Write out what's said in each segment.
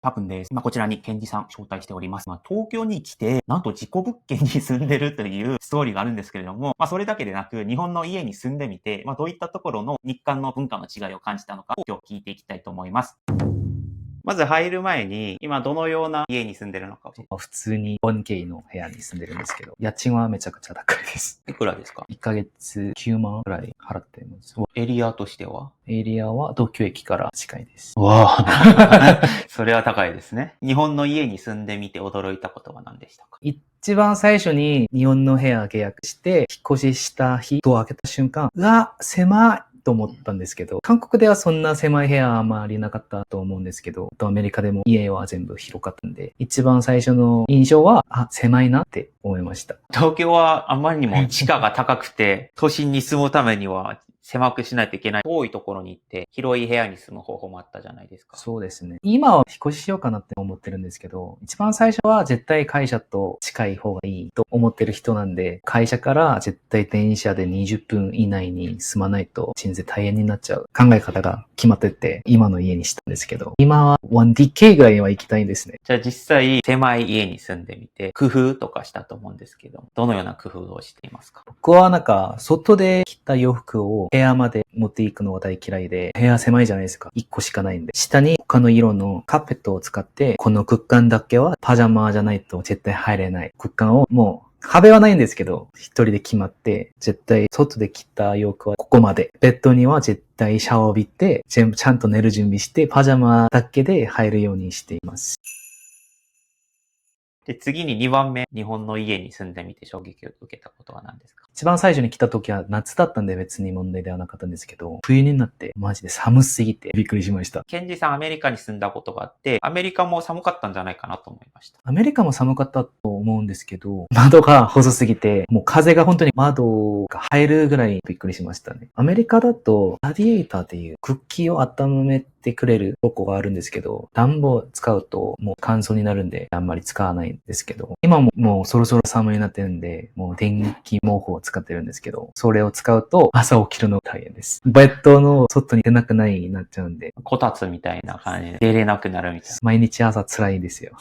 パくんです。今こちらにケンジさん招待しております。東京に来て、なんと事故物件に住んでるというストーリーがあるんですけれども、それだけでなく、日本の家に住んでみて、どういったところの日韓の文化の違いを感じたのかを今日聞いていきたいと思います。まず入る前に、今どのような家に住んでるのか。普通に 1K の部屋に住んでるんですけど、家賃はめちゃくちゃ高いです。いくらですか？ 1ヶ月9万くらい払ってます。エリアとしては？エリアは東京駅から近いです。わあそれは高いですね。日本の家に住んでみて驚いたことは何でしたか？一番最初に日本の部屋契約して、引っ越しした日、ドア開けた瞬間、うわ、狭いと思ったんですけど、韓国ではそんな狭い部屋はあまりなかったと思うんですけど、アメリカでも家は全部広かったんで、一番最初の印象は、狭いなって思いました。東京はあまりにも地価が高くて、都心に住むためには狭くしないといけない。遠いところに行って広い部屋に住む方法もあったじゃないですか。そうですね。今は引っ越ししようかなって思ってるんですけど、一番最初は絶対会社と近い方がいいと思ってる人なんで、会社から絶対電車で20分以内に住まないと全然大変になっちゃう考え方が決まってて、今の家にしたんですけど、今は 1DK ぐらいは行きたいんですね。じゃあ実際狭い家に住んでみて工夫とかしたと思うんですけど、どのような工夫をしていますか？僕は外で着た洋服を部屋まで持っていくのが大嫌いで、部屋狭いじゃないですか。1個しかないんで。下に他の色のカーペットを使って、この空間だけはパジャマじゃないと絶対入れない空間をもう、壁はないんですけど、一人で決まって、絶対外で着た洋服はここまで。ベッドには絶対シャワーを浴びて、ちゃんと寝る準備して、パジャマだけで入るようにしています。で、次に2番目、日本の家に住んでみて衝撃を受けたことは何ですか？一番最初に来た時は夏だったんで別に問題ではなかったんですけど、冬になってマジで寒すぎてびっくりしました。ケンジさんアメリカに住んだことがあって、アメリカも寒かったんじゃないかなと思いました。アメリカも寒かったと思うんですけど、窓が細すぎて、もう風が本当に窓が入るぐらいびっくりしましたね。アメリカだと、ラディエーターっていうクッキーを温めてくれるとこがあるんですけど、暖房使うともう乾燥になるんで、あんまり使わないんですけど、今もうそろそろ寒いになってるんで、もう電気毛布を使ってるんですけど、それを使うと朝起きるの大変です。ベッドの外に出なくないになっちゃうんで。こたつみたいな感じで出れなくなるみたいな。毎日朝辛いですよ。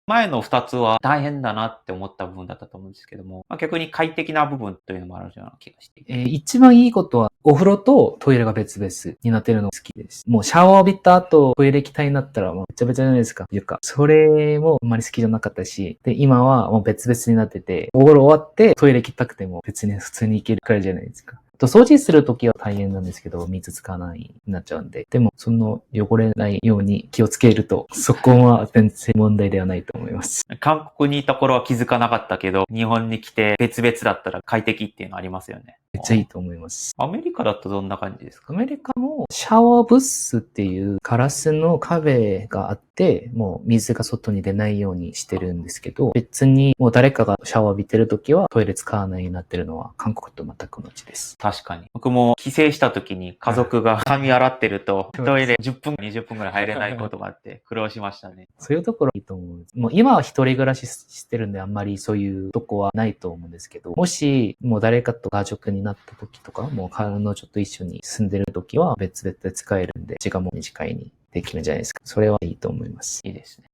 前の2つは大変だなって思った部分だったと思うんですけども、逆に快適な部分というのもあるような気がしていて。一番いいことは、お風呂とトイレが別々になってるの好きです。もうシャワー浴びた後、トイレ行きたいになったらもうべちゃべちゃじゃないですか、床。それもあんまり好きじゃなかったし、で、今はもう別々になってて、お風呂終わってトイレ行きたくても別に普通に行けるくらいじゃないですか。掃除するときは大変なんですけど、水使わないになっちゃうんで。でも、その汚れないように気をつけると、そこは全然問題ではないと思います。韓国にいた頃は気づかなかったけど、日本に来て別々だったら快適っていうのありますよね。めっちゃいいと思います。アメリカだとどんな感じですか？アメリカもシャワーブースっていうガラスの壁があって、もう水が外に出ないようにしてるんですけど、別にもう誰かがシャワー浴びてるときはトイレ使わないようになってるのは韓国と全く同じです。確かに。僕も帰省した時に家族が髪洗ってるとトイレ10分、20分ぐらい入れないことがあって苦労しましたね。そういうところいいと思うんです。もう今は一人暮らししてるんであんまりそういうとこはないと思うんですけど、もしもう誰かと家族になった時とか、もう彼女と一緒に住んでる時は別々で使えるんで、時間も短いにできるんじゃないですか。それはいいと思います。いいですね。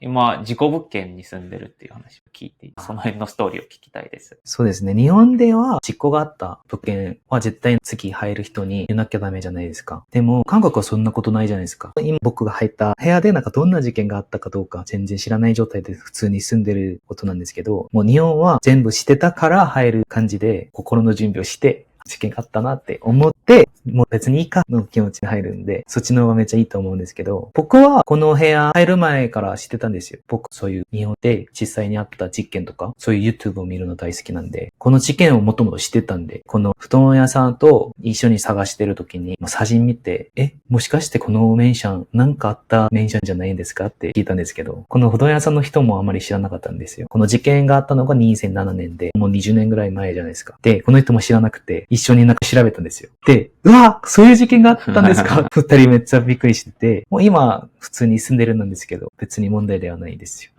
今、事故物件に住んでるっていう話を聞いて、その辺のストーリーを聞きたいです。そうですね。日本では事故があった物件は絶対次入る人に言わなきゃダメじゃないですか。でも、韓国はそんなことないじゃないですか。今僕が入った部屋でどんな事件があったかどうか全然知らない状態で普通に住んでることなんですけど、もう日本は全部してたから入る感じで心の準備をして、事件があったなって思って、もう別にいいかの気持ちに入るんで、そっちの方がめっちゃいいと思うんですけど、僕はこの部屋入る前から知ってたんですよ。僕そういう日本で実際にあった実験とか、そういう YouTube を見るの大好きなんで、この事件をもともと知ってたんで、この布団屋さんと一緒に探してる時に、写真見て、もしかしてこのメンション、なんかあったメンションじゃないんですかって聞いたんですけど、この布団屋さんの人もあまり知らなかったんですよ。この事件があったのが2007年で、もう20年ぐらい前じゃないですか。で、この人も知らなくて、一緒に調べたんですよ。で、うわそういう事件があったんですか二人めっちゃびっくりしてて、もう今普通に住んでるんですけど、別に問題ではないですよ。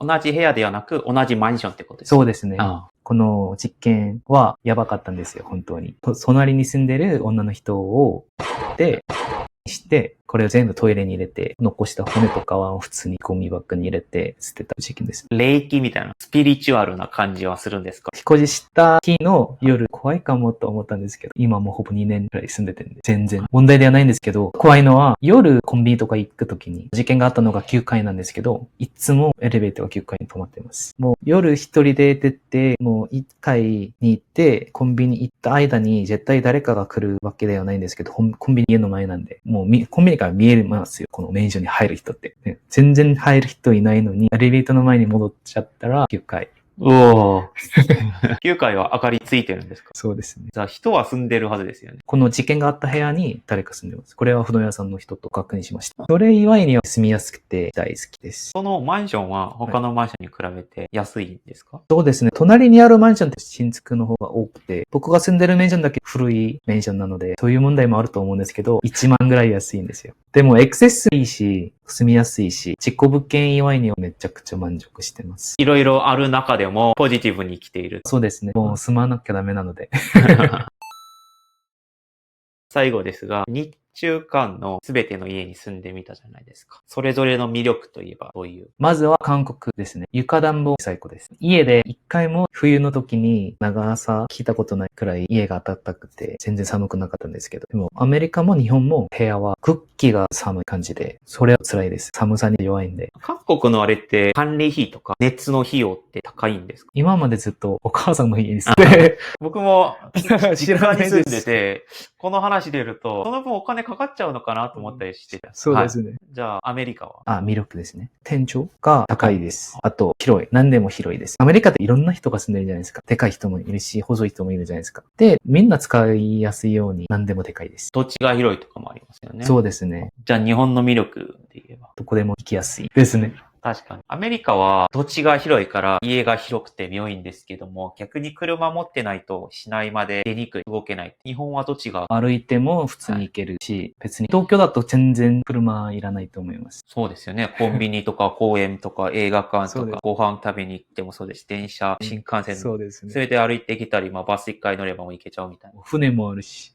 同じ部屋ではなく、同じマンションってことですか？そうですね。この実験はやばかったんですよ、本当に。隣に住んでる女の人を、して、これを全部トイレに入れて、残した骨とかは普通にゴミ箱に入れて捨てた事件です。霊気みたいな、スピリチュアルな感じはするんですか？引っ越しした日の夜、怖いかもと思ったんですけど、今もうほぼ2年くらい住んでてんで、全然問題ではないんですけど、怖いのは夜コンビニとか行くときに、事件があったのが9階なんですけど、いつもエレベーターが9階に止まってます。もう夜一人で出て、もう1階に行って、コンビニ行った間に絶対誰かが来るわけではないんですけど、コンビニ家の前なんで、もうコンビニから見えますよ、このメンションに入る人って。ね、全然入る人いないのに、エレベーターの前に戻っちゃったら9階。おー。9階は明かりついてるんですか？そうですね。じゃあ人は住んでるはずですよね。この事件があった部屋に誰か住んでます。これは不動屋さんの人と確認しました。それ以外には住みやすくて大好きです。そのマンションは他のマンションに比べて安いんですか？そうですね。隣にあるマンションって新築の方が多くて、僕が住んでるマンションだけ古いマンションなので、そういう問題もあると思うんですけど、1万ぐらい安いんですよ。でも、エクセスいいし、住みやすいし、実行物件以外にはめちゃくちゃ満足してます。いろいろある中でもポジティブに来ている。そうですね。もう住まなきゃダメなので。最後ですが、日中間のすべての家に住んでみたじゃないですか。それぞれの魅力といえばどういう？まずは韓国ですね。床暖房最高です。家で一回も冬の時に長さ聞いたことないくらい家が暖かくて全然寒くなかったんですけど。でもアメリカも日本も部屋は空気が寒い感じで、それは辛いです。寒さに弱いんで。韓国のあれって管理費とか熱の費用って高いんですか？今までずっとお母さんの家に住んで、僕も知らないです実家に住んでて、この話出ると、その分お金かかっちゃうのかなと思ったりしてた。そうですね。はい、じゃあ、アメリカは？魅力ですね。天井が高いです。あと、広い。何でも広いです。アメリカっていろんな人が住んでるじゃないですか。でかい人もいるし、細い人もいるじゃないですか。で、みんな使いやすいように何でもでかいです。土地が広いとかもありますよね。そうですね。じゃあ、日本の魅力で言えば？どこでも行きやすいですね。確かに。アメリカは土地が広いから家が広くて良いんですけども、逆に車持ってないと市内まで出にくい、動けない。日本は土地が。歩いても普通に行けるし、別に東京だと全然車いらないと思います。そうですよね。コンビニとか公園とか映画館そうですとかご飯食べに行ってもそうですし、電車、新幹線、そうですね。すべて歩いてきたり、バス一回乗ればもう行けちゃうみたいな。船もあるし。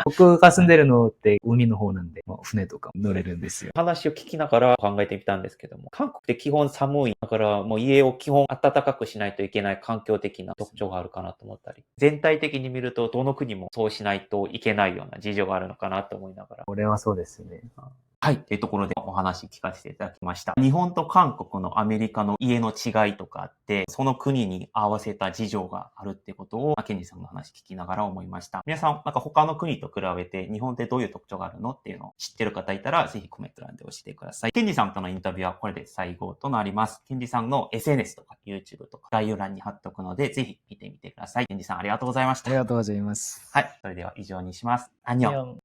僕が住んでるのって海の方なんで、船とか乗れるんですよ。話を聞きながら考えてみたんですけども、韓国って基本寒い。だからもう家を基本暖かくしないといけない環境的な特徴があるかなと思ったり、全体的に見るとどの国もそうしないといけないような事情があるのかなと思いながら。これはそうですね。はい。というところでお話聞かせていただきました。日本と韓国のアメリカの家の違いとかあって、その国に合わせた事情があるってことを、ケンジさんの話聞きながら思いました。皆さん、他の国と比べて日本ってどういう特徴があるのっていうのを知ってる方いたら、ぜひコメント欄で教えてください。ケンジさんとのインタビューはこれで最後となります。ケンジさんの SNS とか YouTube とか概要欄に貼っておくので、ぜひ見てみてください。ケンジさんありがとうございました。ありがとうございます。はい。それでは以上にします。アンニョン。